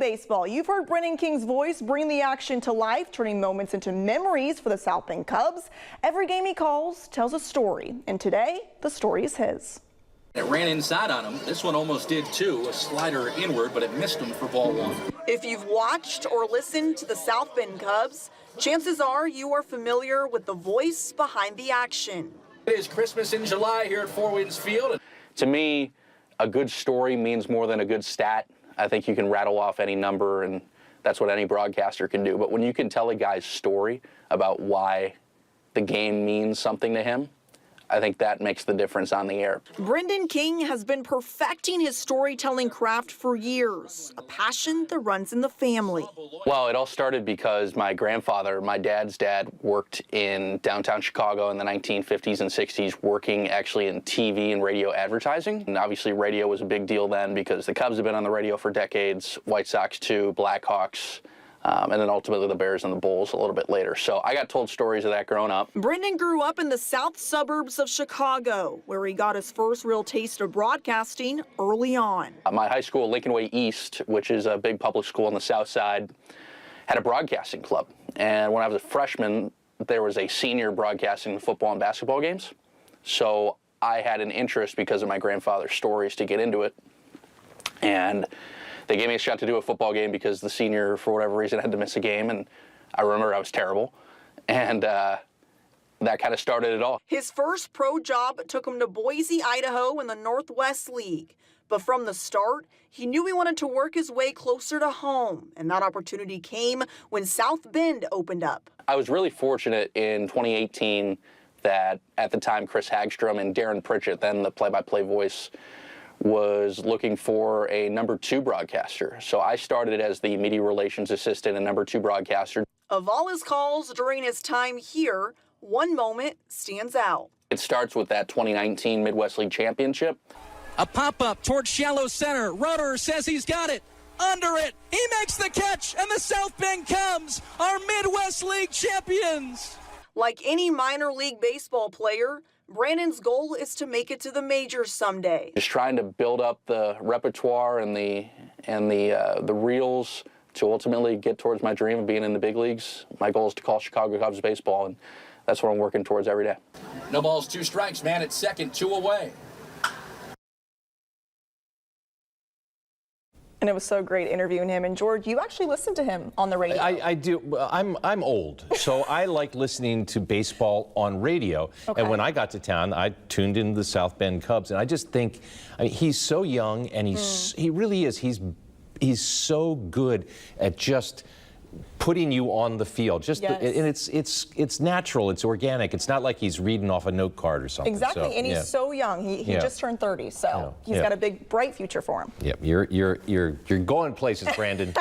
Baseball. You've heard Brendan King's voice bring the action to life, turning moments into memories for the South Bend Cubs. Every game he calls tells a story, and today the story is his. It ran inside on him. This one almost did too. A slider inward, but it missed him for ball one. If you've watched or listened to the South Bend Cubs, chances are you are familiar with the voice behind the action. It is Christmas in July here at Four Winds Field. To me, a good story means more than a good stat. I think you can rattle off any number, and that's what any broadcaster can do. But when you can tell a guy's story about why the game means something to him, I think that makes the difference on the air. Brendan King has been perfecting his storytelling craft for years, a passion that runs in the family. Well, it all started because my grandfather, my dad's dad, worked in downtown Chicago in the 1950s and 60s, working actually in TV and radio advertising. And obviously radio was a big deal then because the Cubs have been on the radio for decades, White Sox too, Blackhawks, and then ultimately the Bears and the Bulls a little bit later. So I got told stories of that growing up. Brendan grew up in the south suburbs of Chicago, where he got his first real taste of broadcasting early on. My high school, Lincoln Way East, which is a big public school on the south side, had a broadcasting club. And when I was a freshman, there was a senior broadcasting football and basketball games. So I had an interest because of my grandfather's stories to get into it. And they gave me a shot to do a football game because the senior, for whatever reason, had to miss a game, and I remember I was terrible. And that kind of started it all. His first pro job took him to Boise, Idaho in the Northwest League. But from the start, he knew he wanted to work his way closer to home, and that opportunity came when South Bend opened up. I was really fortunate in 2018 that at the time Chris Hagstrom and Darren Pritchett, then the play-by-play voice, was looking for a number 2 broadcaster. So I started as the media relations assistant and number 2 broadcaster. Of all his calls during his time here, one moment stands out. It starts with that 2019 Midwest League Championship. A pop-up towards shallow center. Rudder says he's got it. Under it. He makes the catch, and the South Bend Cubs are Midwest League champions. Like any minor league baseball player, Brandon's goal is to make it to the majors someday. Just trying to build up the repertoire and the reels to ultimately get towards my dream of being in the big leagues. My goal is to call Chicago Cubs baseball, and that's what I'm working towards every day. No balls, 2 strikes, man at second, 2 away. And it was so great interviewing him. And George, you actually listened to him on the radio. I do. I'm old, so I like listening to baseball on radio. Okay. And when I got to town, I tuned into the South Bend Cubs, and I just think, I mean, he's so young, and he really is. He's so good at just putting you on the field. Just yes. And it's natural. It's organic. It's not like he's reading off a note card or something. Exactly, so, and he's so young. He just turned 30, so he's got a big, bright future for him. Yep, you're going places, Brandon.